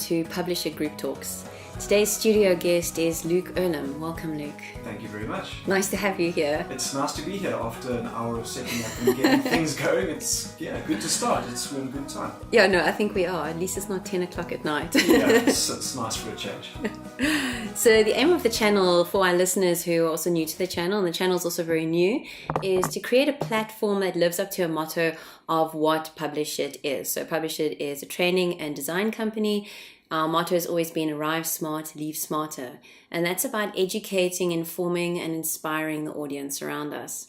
to Publisher Group Talks. Today's studio guest is Luke Irlam. Welcome, Luke. Thank you very much. Nice to have you here. It's nice to be here after an hour of setting up and getting things going. It's good to start. It's been a good time. Yeah, no, I think we are. At least it's not 10 o'clock at night. Yeah, it's nice for a change. So the aim of the channel, for our listeners who are also new to the channel, and the channel is also very new, is to create a platform that lives up to a motto of what Publish It is. So Publish It is a training and design company. Our motto has always been arrive smart, leave smarter. And that's about educating, informing, and inspiring the audience around us.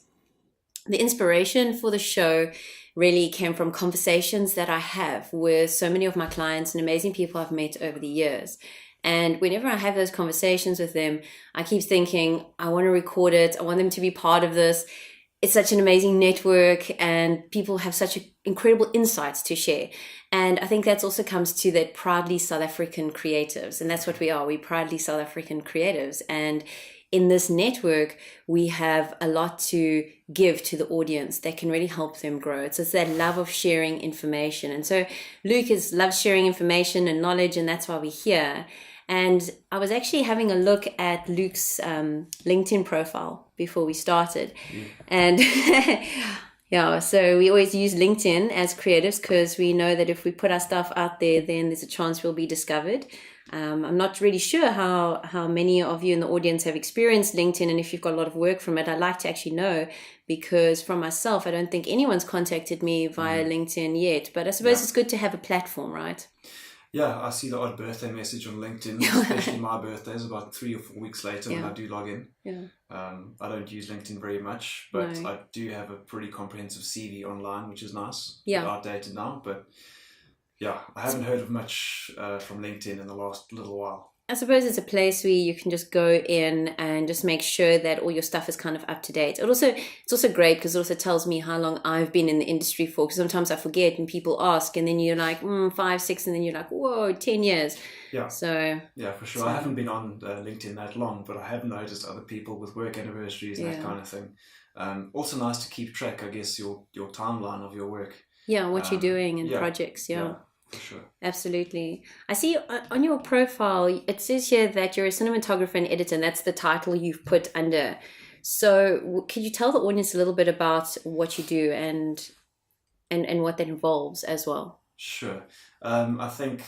The inspiration for the show really came from conversations that I have with so many of my clients and amazing people I've met over the years. And whenever I have those conversations with them, I keep thinking, I want to record it. I want them to be part of this. It's such an amazing network and people have such incredible insights to share. And I think that also comes to that proudly South African creatives. And that's what we are. We proudly South African creatives. And in this network, we have a lot to give to the audience that can really help them grow. It's that love of sharing information. And so Luke loves sharing information and knowledge, and that's why we're here. And I was actually having a look at Luke's LinkedIn profile before we started. And yeah, so we always use LinkedIn as creatives because we know that if we put our stuff out there, then there's a chance we'll be discovered. I'm not really sure how many of you in the audience have experienced LinkedIn, and if you've got a lot of work from it, I'd like to actually know, because from myself, I don't think anyone's contacted me via LinkedIn yet, but I suppose it's good to have a platform, right? Yeah, I see the odd birthday message on LinkedIn, especially my birthday is about 3 or 4 weeks later when I do log in. Yeah. I don't use LinkedIn very much, but No. I do have a pretty comprehensive CV online, which is nice. Yeah. It's outdated now, but yeah, I haven't heard of much from LinkedIn in the last little while. I suppose it's a place where you can just go in and just make sure that all your stuff is kind of up to date. It's also great because it also tells me how long I've been in the industry for, because sometimes I forget and people ask and then you're like 5, 6, and then you're like, whoa, 10 years. Yeah. So yeah, for sure. I haven't been on LinkedIn that long, but I have noticed other people with work anniversaries and that kind of thing. Also nice to keep track, I guess, your timeline of your work. Yeah, what you're doing and projects. Yeah. For sure. Absolutely. I see on your profile, it says here that you're a cinematographer and editor, and that's the title you've put under. So could you tell the audience a little bit about what you do and what that involves as well? Sure. I think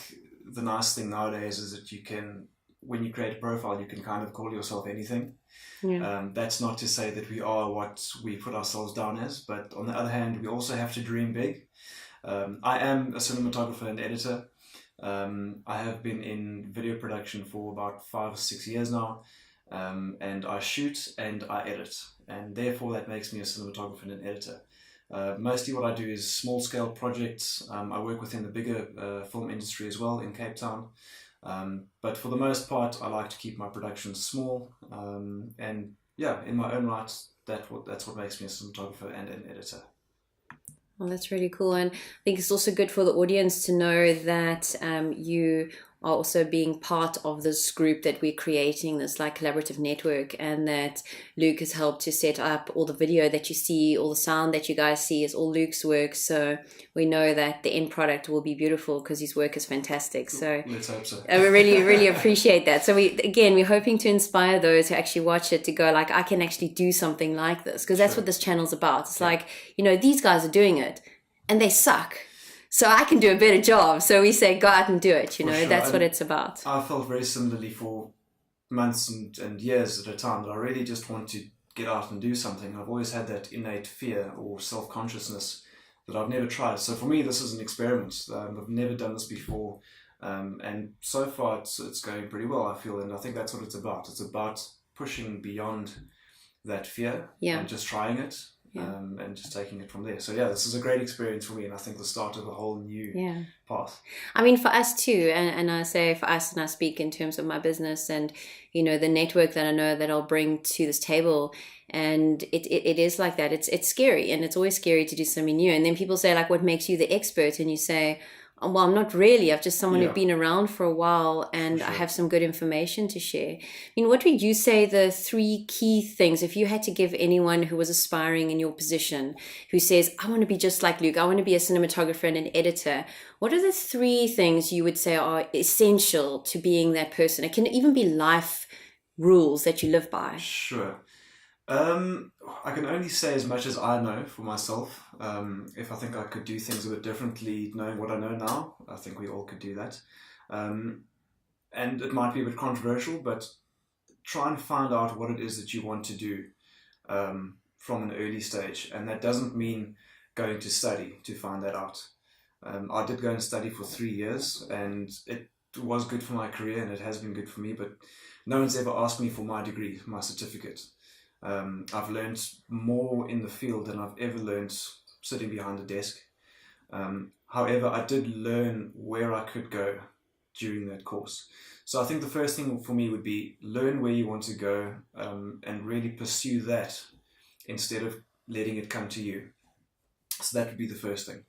the nice thing nowadays is that you can, when you create a profile, you can kind of call yourself anything. Yeah. That's not to say that we are what we put ourselves down as, but on the other hand, we also have to dream big. I am a cinematographer and editor. I have been in video production for about 5 or 6 years now, and I shoot and I edit, and therefore that makes me a cinematographer and an editor. Mostly what I do is small-scale projects. I work within the bigger film industry as well in Cape Town, but for the most part I like to keep my productions small, and yeah, in my own right, that's what makes me a cinematographer and an editor. Well, that's really cool. And I think it's also good for the audience to know that you are also being part of this group that we're creating, this like collaborative network, and that Luke has helped to set up all the video that you see, all the sound that you guys see is all Luke's work. So we know that the end product will be beautiful because his work is fantastic. So let's hope so. We really appreciate that. So we're hoping to inspire those who actually watch it to go like, I can actually do something like this, because that's what this channel's about. It's like, these guys are doing it and they suck. So I can do a better job. So we say, go out and do it. Sure. That's what it's about. I felt very similarly for months and years at a time that I really just want to get out and do something. I've always had that innate fear or self-consciousness that I've never tried. So for me, this is an experiment. I've never done this before. And so far it's going pretty well, I feel. And I think that's what it's about. It's about pushing beyond that fear and just trying it. And just taking it from there. So yeah, this is a great experience for me, and I think the start of a whole new path. I mean, for us too, and I say for us, and I speak in terms of my business and the network that I know that I'll bring to this table, and it is like that. It's scary, and it's always scary to do something new. And then people say like, what makes you the expert? And you say, well, I'm not really. I've just someone who's been around for a while, and I have some good information to share. I mean, what would you say the 3 key things, if you had to give anyone who was aspiring in your position, who says, I want to be just like Luke, I want to be a cinematographer and an editor, what are the 3 things you would say are essential to being that person? It can even be life rules that you live by. Sure. I can only say as much as I know for myself. If I think I could do things a bit differently, knowing what I know now, I think we all could do that. And it might be a bit controversial, but try and find out what it is that you want to do from an early stage. And that doesn't mean going to study to find that out. I did go and study for 3 years, and it was good for my career, and it has been good for me, but no one's ever asked me for my degree, my certificate. I've learned more in the field than I've ever learned sitting behind a desk. However, I did learn where I could go during that course. So I think the first thing for me would be learn where you want to go, and really pursue that instead of letting it come to you. So that would be the first thing.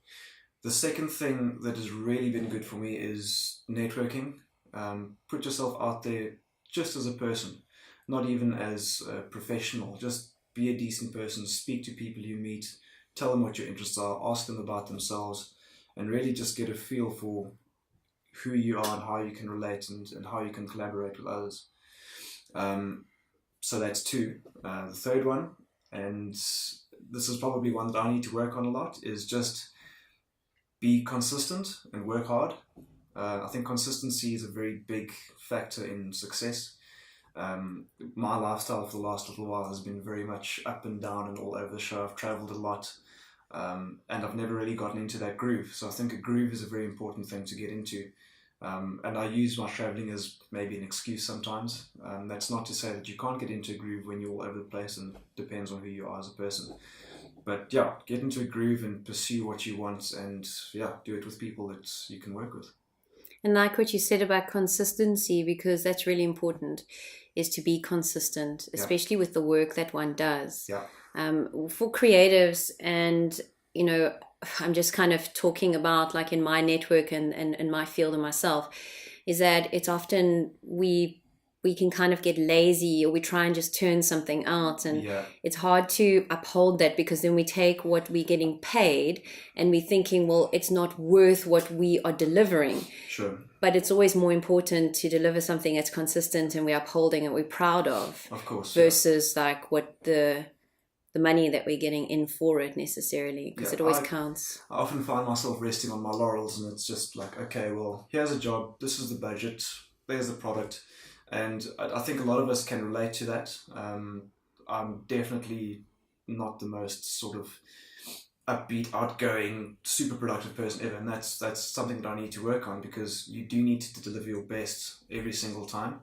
The second thing that has really been good for me is networking. Put yourself out there just as a person, not even as a professional. Just be a decent person, speak to people you meet, tell them what your interests are, ask them about themselves, and really just get a feel for who you are and how you can relate and how you can collaborate with others. So that's 2. The third one, and this is probably one that I need to work on a lot, is just be consistent and work hard. I think consistency is a very big factor in success. My lifestyle for the last little while has been very much up and down and all over the show. I've traveled a lot, and I've never really gotten into that groove. So I think a groove is a very important thing to get into. And I use my traveling as maybe an excuse sometimes. That's not to say that you can't get into a groove when you're all over the place, and depends on who you are as a person. But yeah, get into a groove and pursue what you want, and do it with people that you can work with. And like what you said about consistency, because that's really important, is to be consistent, especially with the work that one does. For creatives, and I'm just kind of talking about like in my network and my field and myself, is that it's often we can kind of get lazy, or we try and just turn something out, and it's hard to uphold that, because then we take what we're getting paid and we're thinking, well, it's not worth what we are delivering. Sure. But it's always more important to deliver something that's consistent and we're upholding and we're proud of course, versus like what the money that we're getting in for it necessarily, because it always counts. I often find myself resting on my laurels, and it's just like, okay, well, here's a job, this is the budget, there's the product. And I think a lot of us can relate to that. I'm definitely not the most sort of upbeat, outgoing, super productive person ever, and that's something that I need to work on, because you do need to deliver your best every single time.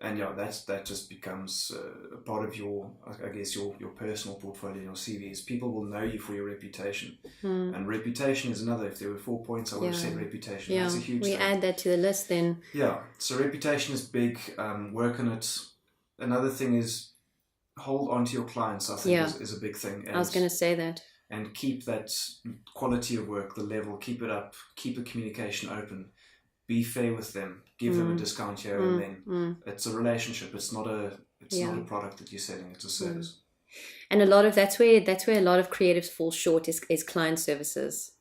And that just becomes a part of your, I guess, your personal portfolio, your CVs. People will know you for your reputation, and reputation is another. If there were 4 points, I would have said reputation. That's a huge thing. We add that to the list then. So reputation is big. Work on it. Another thing is hold on to your clients. I think is a big thing. And, I was going to say that. And keep that quality of work, the level, keep it up. Keep the communication open. Be fair with them. Give them a discount here and then. It's a relationship. It's not a product that you're selling. It's a service. And a lot of that's where a lot of creatives fall short is client services.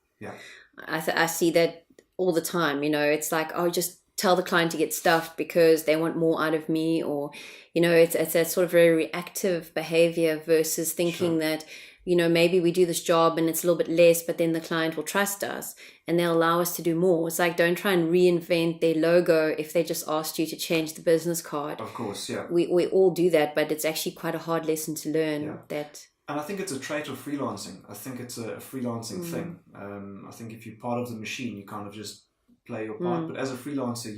I see that all the time. It's like, oh, just tell the client to get stuffed because they want more out of me, or it's that sort of very reactive behavior versus thinking that maybe we do this job and it's a little bit less, but then the client will trust us and they'll allow us to do more. It's like, don't try and reinvent their logo if they just asked you to change the business card. Of course, we all do that, but it's actually quite a hard lesson to learn. That. And I think it's a trait of freelancing. I think it's a freelancing thing. I think if you're part of the machine, you kind of just play your part. But as a freelancer,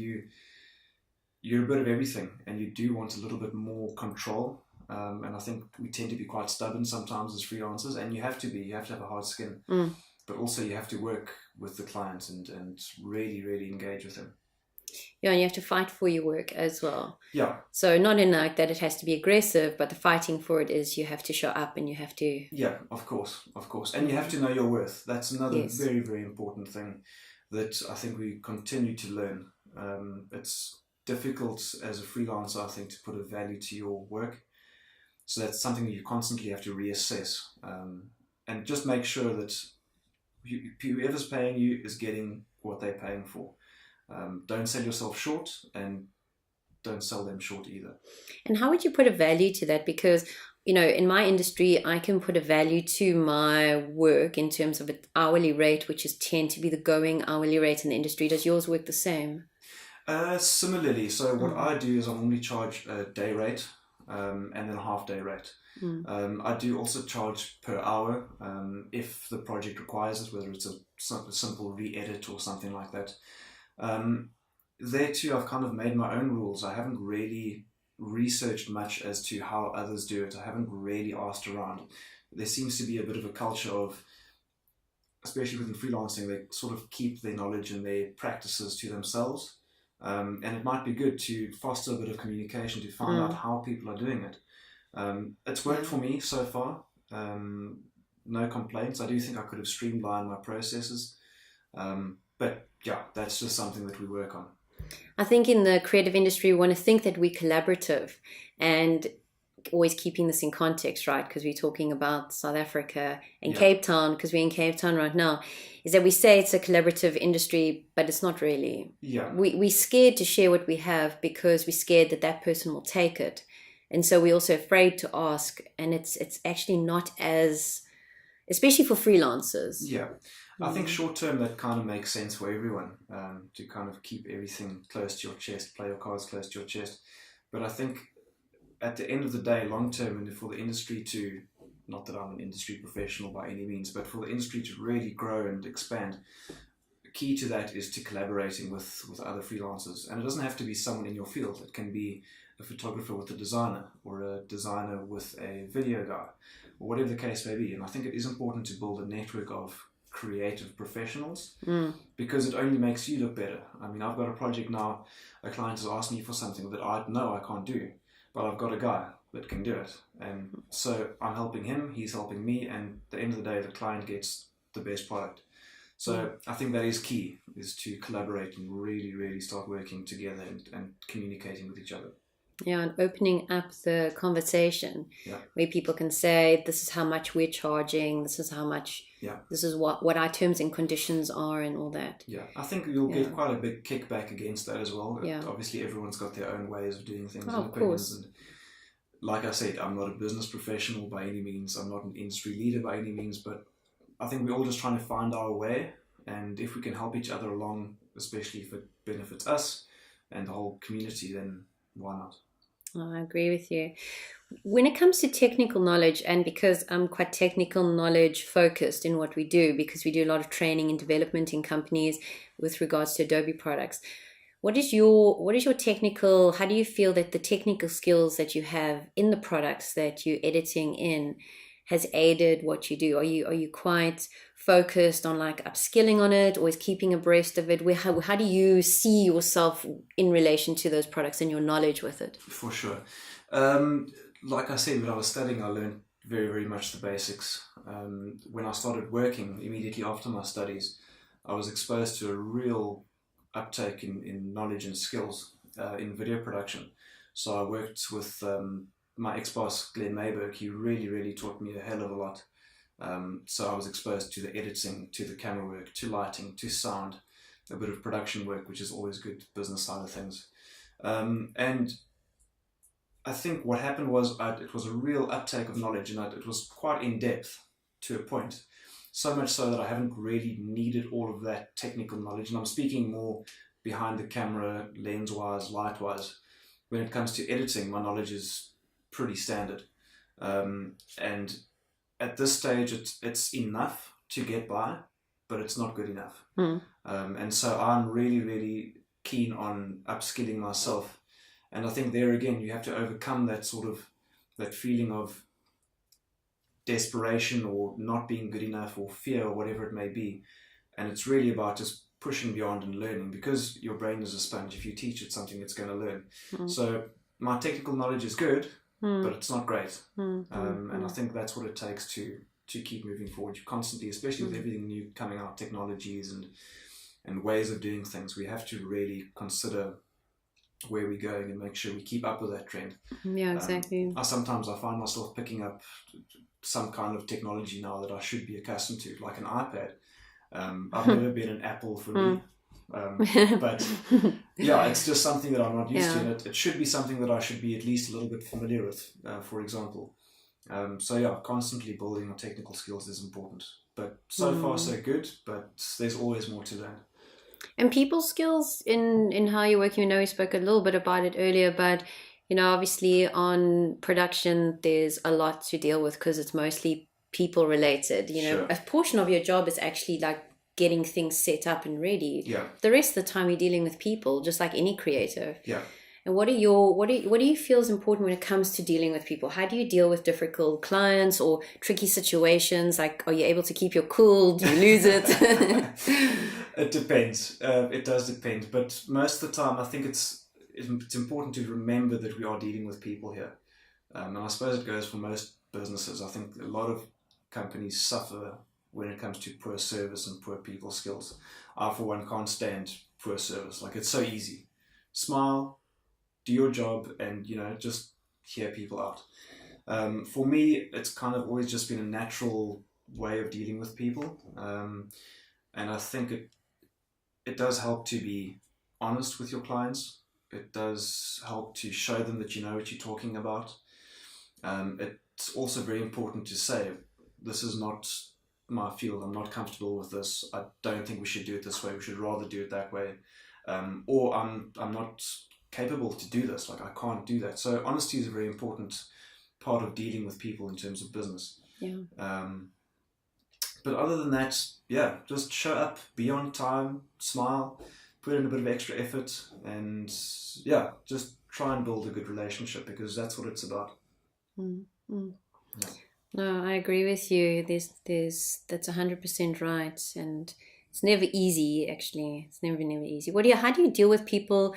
you're a bit of everything, and you do want a little bit more control. And I think we tend to be quite stubborn sometimes as freelancers, and you have to have a hard skin, Mm. but also you have to work with the clients and really, really engage with them. Yeah, and you have to fight for your work as well. Yeah. So not in like that it has to be aggressive, but the fighting for it is you have to show up and you have to. Yeah, of course. And you have to know your worth. That's another Yes. very, very important thing that I think we continue to learn. It's difficult as a freelancer, I think, to put a value to your work. So that's something that you constantly have to reassess, and just make sure that whoever's paying you is getting what they're paying for. Don't sell yourself short, and don't sell them short either. And how would you put a value to that? Because, in my industry, I can put a value to my work in terms of an hourly rate, which is tend to be the going hourly rate in the industry. Does yours work the same? Similarly, so what I do is I normally charge a day rate, and then a half day rate. I do also charge per hour if the project requires it, whether it's a simple re-edit or something like that. There too, I've kind of made my own rules. I haven't really researched much as to how others do it. I haven't really asked around. There seems to be a bit of a culture of, especially within freelancing, they sort of keep their knowledge and their practices to themselves. And it might be good to foster a bit of communication to find out how people are doing it. It's worked for me so far. No complaints. I do think I could have streamlined my processes. But yeah, that's just something that we work on. I think in the creative industry, we want to think that we're collaborative and always keeping this in context, right? Because we're talking about South Africa and Cape Town, because we're in Cape Town right now, is that we say it's a collaborative industry, but it's not really. Yeah. We're scared to share what we have because we're scared that that person will take it. And so we're also afraid to ask. And it's actually not as, especially for freelancers. Yeah. I think short term that kind of makes sense for everyone, to kind of keep everything close to your chest, play your cards close to your chest. But I think at the end of the day, long term, and for the industry to, not that I'm an industry professional by any means, but for the industry to really grow and expand, the key to that is to collaborating with other freelancers. And it doesn't have to be someone in your field. It can be a photographer with a designer, or a designer with a video guy, or whatever the case may be. And I think it is important to build a network of creative professionals, because it only makes you look better. I mean, I've got a project now, a client has asked me for something that I know I can't do, but I've got a guy that can do it. And so I'm helping him, he's helping me, and at the end of the day, the client gets the best product. So I think that is key, is to collaborate and really, really start working together and communicating with each other. Yeah, and opening up the conversation where people can say, this is how much we're charging, this is how much, this is what our terms and conditions are, and all that. Yeah, I think you'll get quite a big kickback against that as well. Yeah. Obviously, everyone's got their own ways of doing things. Oh, and of course. And like I said, I'm not a business professional by any means. I'm not an industry leader by any means, but I think we're all just trying to find our way. And if we can help each other along, especially if it benefits us and the whole community, then why not? Oh, I agree with you. When it comes to technical knowledge, and because I'm quite technical knowledge focused in what we do, because we do a lot of training and development in companies with regards to Adobe products, what is your technical, how do you feel that the technical skills that you have in the products that you're editing in has aided what you do? Are you quite focused on like upskilling on it, or is keeping abreast of it? How do you see yourself in relation to those products and your knowledge with it? For sure. Like I said, when I was studying, I learned very, very much the basics. When I started working immediately after my studies, I was exposed to a real uptake in knowledge and skills in video production. So I worked with my ex-boss, Glenn Mayberg. He really, really taught me a hell of a lot. So I was exposed to the editing, to the camera work, to lighting, to sound, a bit of production work, which is always good, business side of things. And I think what happened was it was a real uptake of knowledge, and it was quite in-depth to a point. So much so that I haven't really needed all of that technical knowledge. And I'm speaking more behind the camera, lens-wise, light-wise. When it comes to editing, my knowledge is pretty standard. And at this stage, it's enough to get by, but it's not good enough. And so I'm really, really keen on upskilling myself. And I think there again, you have to overcome that feeling of desperation or not being good enough or fear or whatever it may be. And it's really about just pushing beyond and learning, because your brain is a sponge. If you teach it something, it's going to learn. So my technical knowledge is good, but it's not great. And I think that's what it takes to keep moving forward. You constantly, especially with everything new coming out, technologies and ways of doing things, we have to really consider where we're going and make sure we keep up with that trend. Yeah, exactly. I find myself picking up some kind of technology now that I should be accustomed to, like an iPad. I've never been an Apple for me. But yeah, it's just something that I'm not used to, and it should be something that I should be at least a little bit familiar with, for example. So yeah, constantly building on technical skills is important. But so far so good, but there's always more to learn. And people skills in how you're working, we spoke a little bit about it earlier, but obviously on production there's a lot to deal with because it's mostly people related. Sure. A portion of your job is actually like getting things set up and ready. Yeah. The rest of the time you're dealing with people, just like any creative. Yeah. And what do you feel is important when it comes to dealing with people? How do you deal with difficult clients or tricky situations? Like, are you able to keep your cool? Do you lose it? It depends. It does depend. But most of the time, I think it's important to remember that we are dealing with people here. And I suppose it goes for most businesses. I think a lot of companies suffer when it comes to poor service and poor people skills. I, for one, can't stand poor service. Like, it's so easy. Smile, do your job, and just hear people out. For me, it's kind of always just been a natural way of dealing with people, and I think it does help to be honest with your clients. It does help to show them that you know what you're talking about. It's also very important to say, this is not my field, I'm not comfortable with this, I don't think we should do it this way, we should rather do it that way, or I'm not capable to do this, like I can't do that. So honesty is a very important part of dealing with people in terms of business. But other than that, just show up, be on time, smile, put in a bit of extra effort, and just try and build a good relationship, because that's what it's about. Yeah. No, I agree with you. That's 100% right, and it's never easy. Actually, it's never easy. How do you deal with people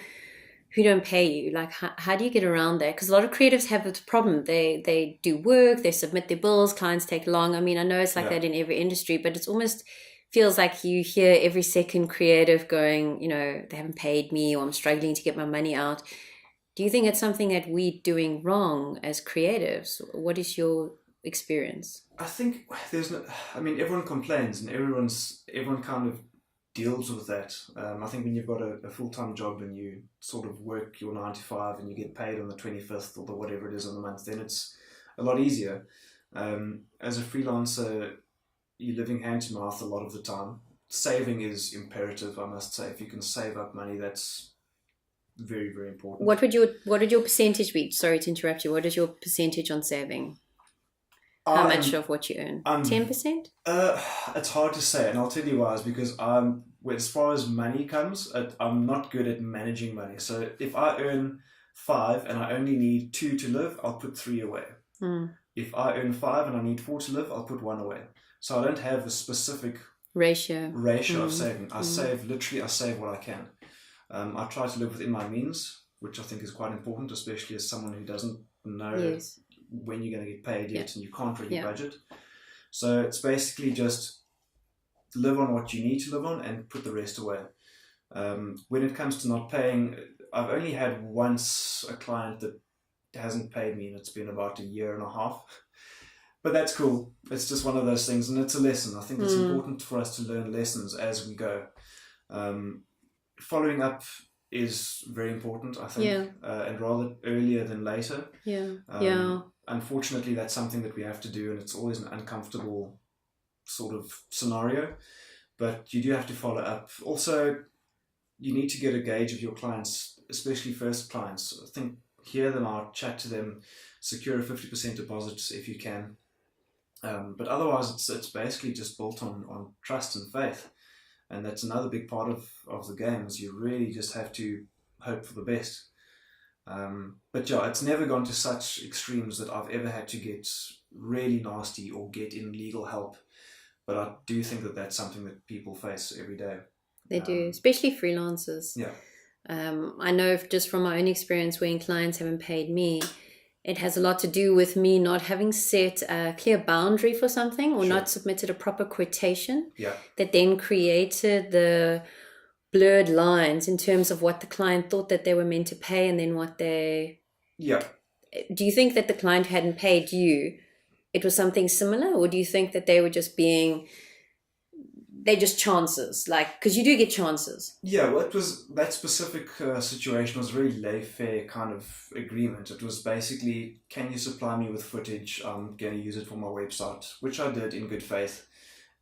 who don't pay you? Like, how do you get around that? Because a lot of creatives have this problem. They do work, they submit their bills, clients take long. I mean, I know it's like that in every industry, but it's almost feels like you hear every second creative going, they haven't paid me, or I'm struggling to get my money out. Do you think it's something that we're doing wrong as creatives? What is your experience? I think everyone complains, and everyone kind of deals with that. I think when you've got a full-time job and you sort of work your 9 to 5 and you get paid on the 25th or the whatever it is on the month, then it's a lot easier. As a freelancer, you're living hand to mouth a lot of the time. Saving is imperative, I must say. If you can save up money, that's very, very important. What would your percentage be? Sorry to interrupt you. What is your percentage on saving? How much of what you earn? 10%? It's hard to say, and I'll tell you why. Is because as far as money comes, I'm not good at managing money. So if I earn 5 and I only need 2 to live, I'll put 3 away. If I earn 5 and I need 4 to live, I'll put 1 away. So I don't have a specific ratio of saving. I save what I can. I try to live within my means, which I think is quite important, especially as someone who doesn't know when you're going to get paid yet, and you can't really budget. So it's basically just live on what you need to live on and put the rest away. When it comes to not paying, I've only had once a client that hasn't paid me, and it's been about 1.5 years. But that's cool. It's just one of those things, and it's a lesson. I think it's important for us to learn lessons as we go. Following up is very important, I think, and rather earlier than later. Unfortunately, that's something that we have to do, and it's always an uncomfortable sort of scenario, but you do have to follow up. Also, you need to get a gauge of your clients, especially first clients. I think hear them out, chat to them, secure a 50% deposit if you can. But otherwise, it's basically just built on trust and faith. And that's another big part of the game, is you really just have to hope for the best. But it's never gone to such extremes that I've ever had to get really nasty or get in legal help. But I do think that that's something that people face every day. They do, especially freelancers. Yeah. I know just from my own experience when clients haven't paid me, it has a lot to do with me not having set a clear boundary for something or not submitted a proper quotation that then created the blurred lines in terms of what the client thought that they were meant to pay and then what they... Yeah. Do you think that the client hadn't paid you, it was something similar, or do you think that they were just being... they're just chances, like, because you do get chances. Yeah, well, that specific situation was really laissez-faire kind of agreement. It was basically, can you supply me with footage? I'm going to use it for my website, which I did in good faith.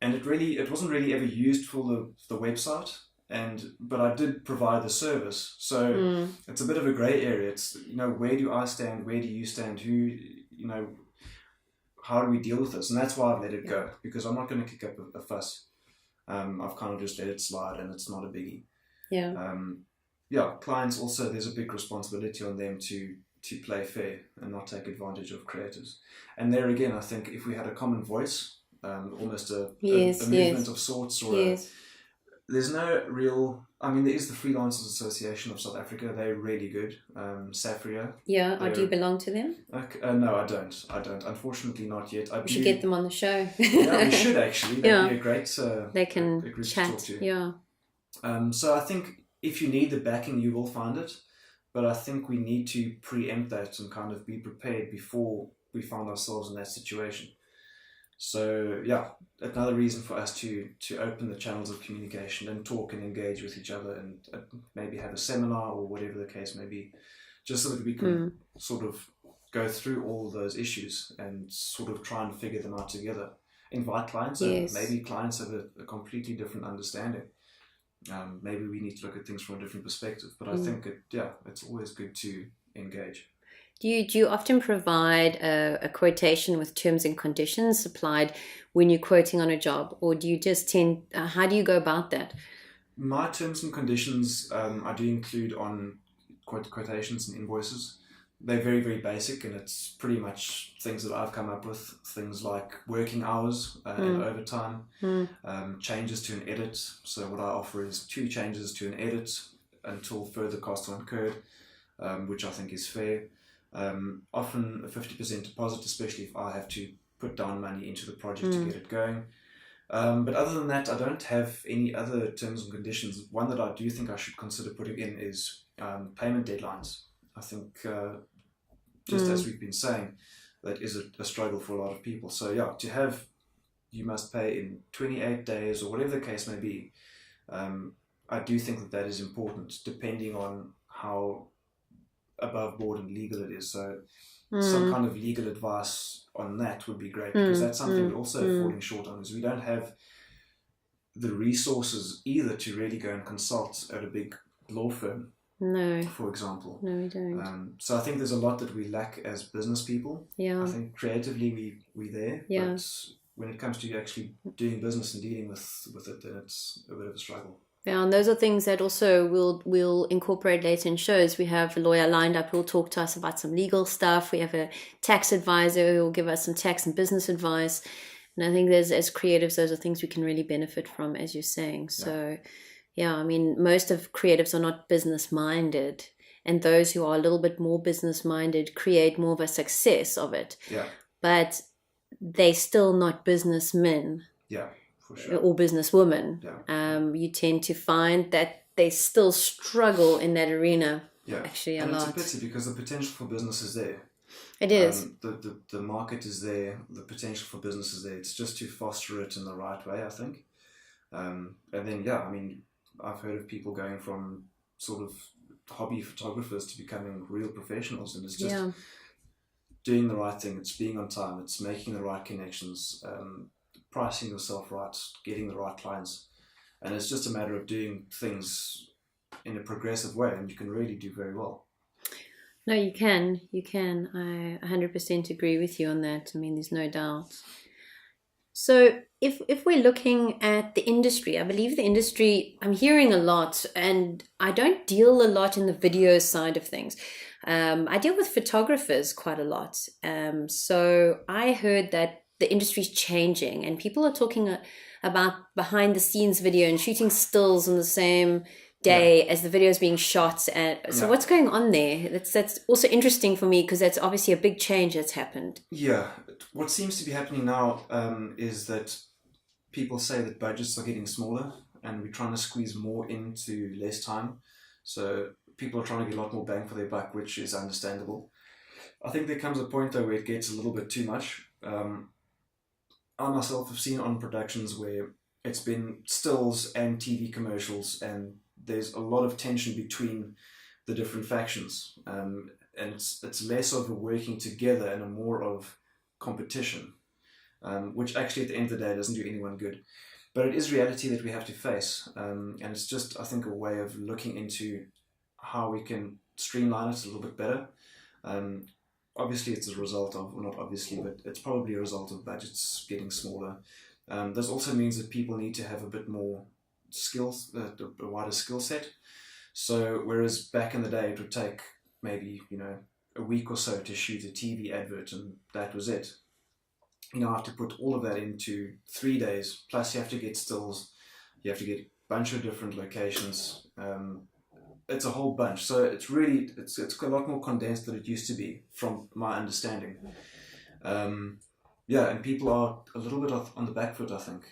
And it wasn't really ever used for the website, but I did provide the service. So it's a bit of a grey area. It's, where do I stand? Where do you stand? How do we deal with this? And that's why I've let it go, because I'm not going to kick up a fuss. I've kind of just let it slide, and it's not a biggie. Clients also, there's a big responsibility on them to play fair and not take advantage of creators. And there again, I think if we had a common voice, almost a movement of sorts, or there's no real... I mean, there is the Freelancers Association of South Africa. They're really good. Safria. Yeah, or do you belong to them? No, I don't. Unfortunately, not yet. We should get them on the show. Yeah, we should actually. That'd be a great... they can chat. To talk to. So I think if you need the backing, you will find it. But I think we need to preempt that and kind of be prepared before we find ourselves in that situation. So another reason for us to open the channels of communication and talk and engage with each other, and maybe have a seminar or whatever the case may be, just so that we can sort of go through all of those issues and sort of try and figure them out together. Invite clients in. Maybe clients have a completely different understanding. Maybe we need to look at things from a different perspective, but I think it's always good to engage. Do you often provide a quotation with terms and conditions supplied when you're quoting on a job, or do you just how do you go about that? My terms and conditions I do include on quotations and invoices. They're very, very basic, and it's pretty much things that I've come up with. Things like working hours and overtime, changes to an edit. So what I offer is 2 changes to an edit until further costs are incurred, which I think is fair. Often a 50% deposit, especially if I have to put down money into the project to get it going. But other than that, I don't have any other terms and conditions. One that I do think I should consider putting in is payment deadlines. I think, just as we've been saying, that is a struggle for a lot of people. So to have, you must pay in 28 days or whatever the case may be, I do think that is important, depending on how above board and legal it is. So some kind of legal advice on that would be great, because that's something we're also falling short on, is we don't have the resources either to really go and consult at a big law firm. No. For example. No, we don't. So I think there's a lot that we lack as business people. Yeah. I think creatively we're there, but when it comes to actually doing business and dealing with it, then it's a bit of a struggle. Yeah, and those are things that also we'll incorporate later in shows. We have a lawyer lined up who will talk to us about some legal stuff. We have a tax advisor who will give us some tax and business advice. And I think as creatives, those are things we can really benefit from, as you're saying. So, I mean, most of creatives are not business-minded. And those who are a little bit more business-minded create more of a success of it. Yeah. But they're still not businessmen. Yeah. For sure. Or businesswomen. Yeah. You tend to find that they still struggle in that arena. Yeah, actually and lot. It's a pity, because the potential for business is there. It is. The market is there. The potential for business is there. It's just to foster it in the right way, I think. And then I mean, I've heard of people going from sort of hobby photographers to becoming real professionals, and it's just doing the right thing. It's being on time. It's making the right connections. Pricing yourself right, getting the right clients, and it's just a matter of doing things in a progressive way, and you can really do very well. No, you can. I 100% agree with you on that. I mean, there's no doubt. So if we're looking at the industry, I believe the industry, I'm hearing a lot, and I don't deal a lot in the video side of things. I deal with photographers quite a lot. So I heard that the industry's changing, and people are talking about behind the scenes video and shooting stills on the same day as the video is being shot. And so what's going on there? That's also interesting for me, because that's obviously a big change that's happened. Yeah, what seems to be happening now is that people say that budgets are getting smaller and we're trying to squeeze more into less time. So people are trying to get a lot more bang for their buck, which is understandable. I think there comes a point though where it gets a little bit too much. I myself have seen on productions where it's been stills and TV commercials, and there's a lot of tension between the different factions, and it's less of a working together and a more of competition, which actually at the end of the day doesn't do anyone good. But it is reality that we have to face, and it's just, I think, a way of looking into how we can streamline it a little bit better. Obviously, it's a result of, well, not obviously, but it's probably a result of budgets getting smaller. This also means that people need to have a bit more skills, a wider skill set. So whereas back in the day it would take maybe, a week or so to shoot a TV advert and that was it. I have to put all of that into 3 days, plus you have to get stills, you have to get a bunch of different locations. It's a whole bunch. So it's really, it's a lot more condensed than it used to be, from my understanding. And people are a little bit on the back foot, I think.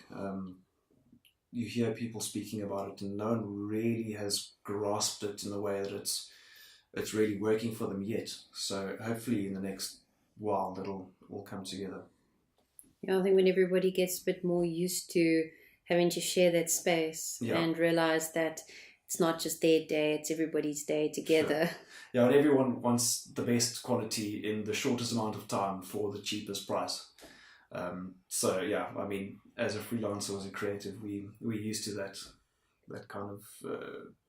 You hear people speaking about it and no one really has grasped it in the way that it's really working for them yet. So hopefully in the next while that'll all come together. Yeah, I think when everybody gets a bit more used to having to share that space and realize that it's not just their day, it's everybody's day together. Sure. Yeah, and everyone wants the best quality in the shortest amount of time for the cheapest price. As a freelancer, as a creative, we're used to that kind of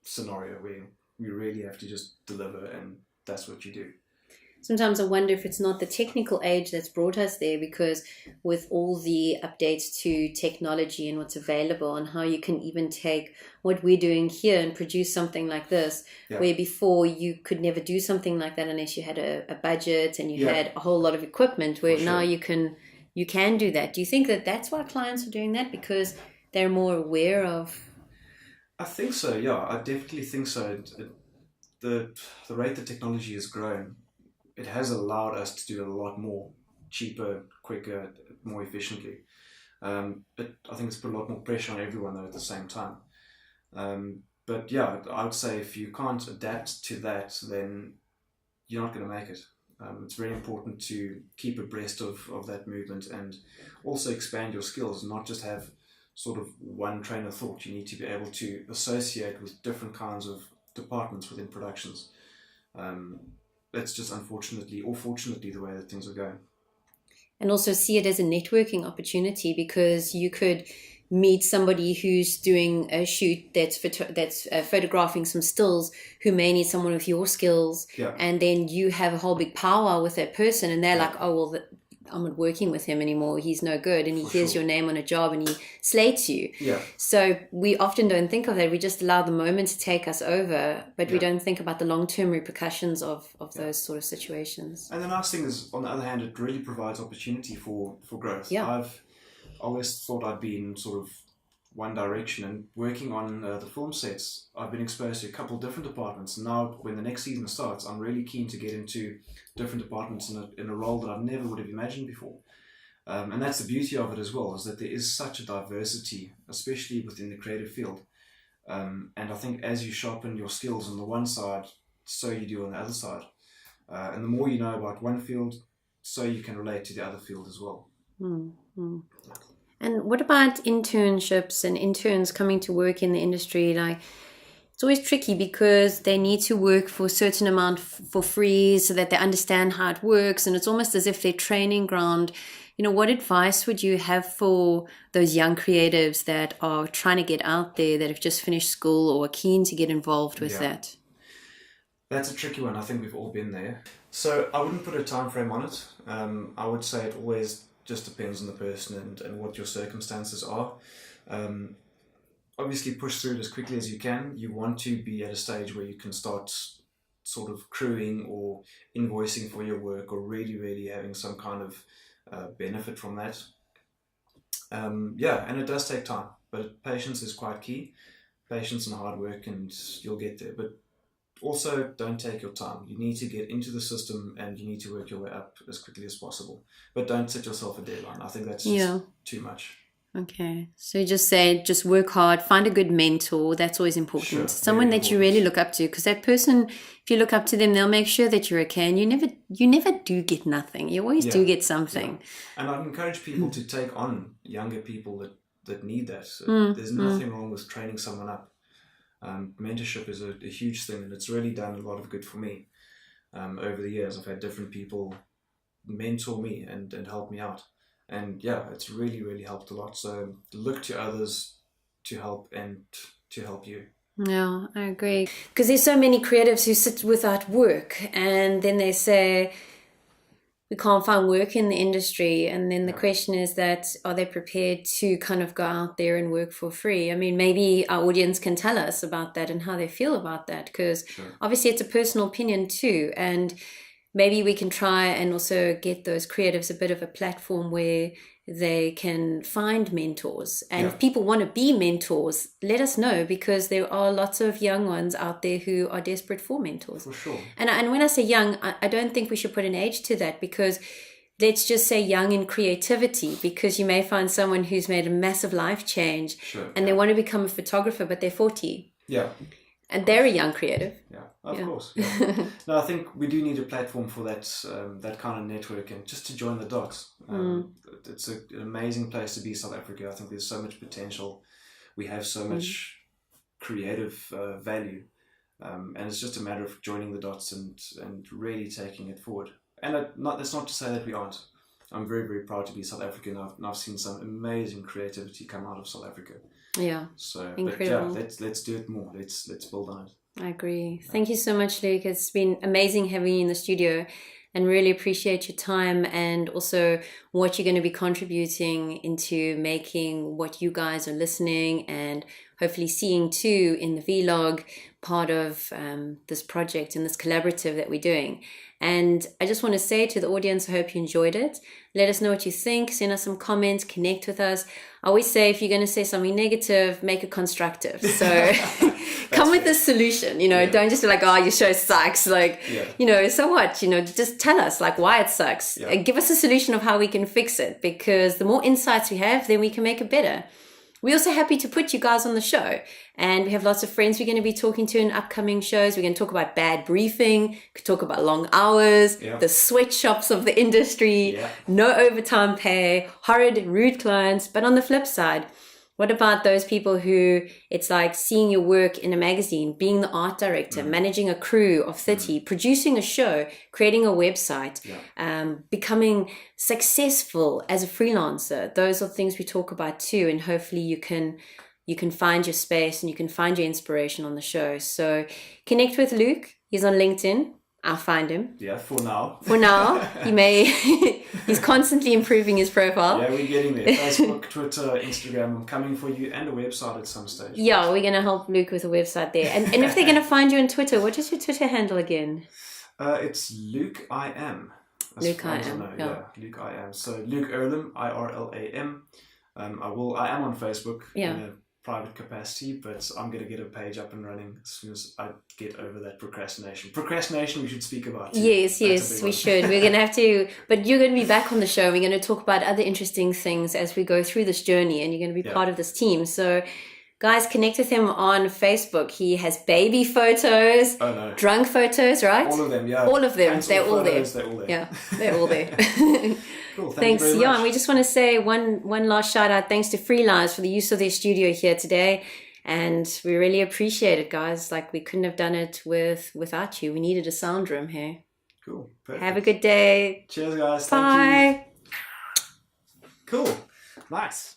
scenario where we really have to just deliver, and that's what you do. Sometimes I wonder if it's not the technical age that's brought us there, because with all the updates to technology and what's available, and how you can even take what we're doing here and produce something like this, where before you could never do something like that unless you had a budget and you had a whole lot of equipment, where now you can do that. Do you think that that's why clients are doing that, because they're more aware of? I think so, yeah. I definitely think so. The rate that technology has grown, it has allowed us to do a lot more cheaper, quicker, more efficiently. But I think it's put a lot more pressure on everyone though at the same time. But yeah, I would say if you can't adapt to that, then you're not going to make it. It's very important to keep abreast of that movement and also expand your skills, not just have sort of one train of thought. You need to be able to associate with different kinds of departments within productions. That's just unfortunately or fortunately the way that things are going. And also see it as a networking opportunity, because you could meet somebody who's doing a shoot that's photographing some stills, who may need someone with your skills, and then you have a whole big powwow with that person, and they're like, oh well, I'm not working with him anymore, he's no good, and he hears your name on a job and he slates you. So we often don't think of that. We just allow the moment to take us over, but we don't think about the long-term repercussions of those sort of situations. And the nice thing is, on the other hand, it really provides opportunity for growth. I've always thought I'd be in sort of one direction, and working on the film sets, I've been exposed to a couple of different departments. Now when the next season starts, I'm really keen to get into different departments in a role that I never would have imagined before. And that's the beauty of it as well, is that there is such a diversity, especially within the creative field. And I think as you sharpen your skills on the one side, so you do on the other side. And the more you know about one field, so you can relate to the other field as well. Mm-hmm. And what about internships and interns coming to work in the industry? Like, it's always tricky because they need to work for a certain amount for free so that they understand how it works. And it's almost as if their training ground. What advice would you have for those young creatives that are trying to get out there, that have just finished school or are keen to get involved with that? That's a tricky one. I think we've all been there. So I wouldn't put a time frame on it. I would say it always just depends on the person and what your circumstances are. Obviously push through it as quickly as you can. You want to be at a stage where you can start sort of crewing or invoicing for your work, or really, really having some kind of benefit from that. And it does take time, but patience is quite key. Patience and hard work, and you'll get there. But also, don't take your time. You need to get into the system, and you need to work your way up as quickly as possible. But don't set yourself a deadline. I think that's just too much. Okay. So just just work hard, find a good mentor. That's always important. Sure, someone that you really look up to, because that person, if you look up to them, they'll make sure that you're okay. And you never do get nothing. You always do get something. Yeah. And I'd encourage people to take on younger people that need that. There's nothing wrong with training someone up. Mentorship is a huge thing, and it's really done a lot of good for me. Over the years, I've had different people mentor me and help me out. And it's really, really helped a lot. So look to others to help and to help you. Yeah, I agree. Because there's so many creatives who sit without work, and then they say, we can't find work in the industry. And then the question is that, are they prepared to kind of go out there and work for free? I mean, maybe our audience can tell us about that and how they feel about that, because obviously it's a personal opinion too. And maybe we can try and also get those creatives a bit of a platform where they can find mentors. And if people want to be mentors, let us know, because there are lots of young ones out there who are desperate for mentors. For sure. And when I say young, I don't think we should put an age to that, because let's just say young in creativity, because you may find someone who's made a massive life change and they want to become a photographer, but they're 40. Yeah. And they're a young creative. Yeah, of course. Yeah. No, I think we do need a platform for that that kind of network, and just to join the dots. It's an amazing place to be, South Africa. I think there's so much potential. We have so much creative value. And it's just a matter of joining the dots and really taking it forward. And that's not to say that we aren't. I'm very, very proud to be South African, and I've seen some amazing creativity come out of South Africa. Yeah, so incredible. But let's do it more. Let's build on it. I agree. Thank you so much, Luke. It's been amazing having you in the studio, and really appreciate your time, and also what you're going to be contributing into making what you guys are listening and hopefully seeing too in the vlog part of this project and this collaborative that we're doing. And I just want to say to the audience, I hope you enjoyed it. Let us know what you think. Send us some comments. Connect with us. I always say, if you're going to say something negative, make it constructive. So come with a solution. Don't just be like, oh, your show sucks. Like, so what? Just tell us like why it sucks. Give us a solution of how we can fix it. Because the more insights we have, then we can make it better. We're also happy to put you guys on the show, and we have lots of friends we're going to be talking to in upcoming shows. We're going to talk about bad briefing, could talk about long hours, the sweatshops of the industry, no overtime pay, horrid and rude clients. But on the flip side, what about those people who it's like seeing your work in a magazine, being the art director, managing a crew of 30, producing a show, creating a website, becoming successful as a freelancer? Those are things we talk about too. And hopefully you can find your space and you can find your inspiration on the show. So connect with Luke. He's on LinkedIn. I'll find him. Yeah, for now. He's constantly improving his profile. Yeah, we're getting there. Facebook, Twitter, Instagram, I'm coming for you, and a website at some stage. Yeah, we're going to help Luke with a website there. And if they're going to find you on Twitter, what is your Twitter handle again? It's Luke Irlam. Luke Irlam. Yeah, Luke Irlam. So Luke Irlam, Irlam. I am on Facebook in a private capacity, but I'm going to get a page up and running as soon as I get over that procrastination. Procrastination we should speak about too. Yes, we should. We're going to have to, but you're going to be back on the show. We're going to talk about other interesting things as we go through this journey, and you're going to be part of this team. So guys, connect with him on Facebook. He has baby photos, drunk photos, right? All of them, yeah. All of them. Cancel they're all photos, there. They're all there. Yeah, they're all there. Cool, thanks, you very much. And we just want to say one last shout out. Thanks to Freelance for the use of their studio here today. And we really appreciate it, guys. Like, we couldn't have done it without you. We needed a sound room here. Cool. Perfect. Have a good day. Cheers, guys. Bye. Thank you. Cool. Nice.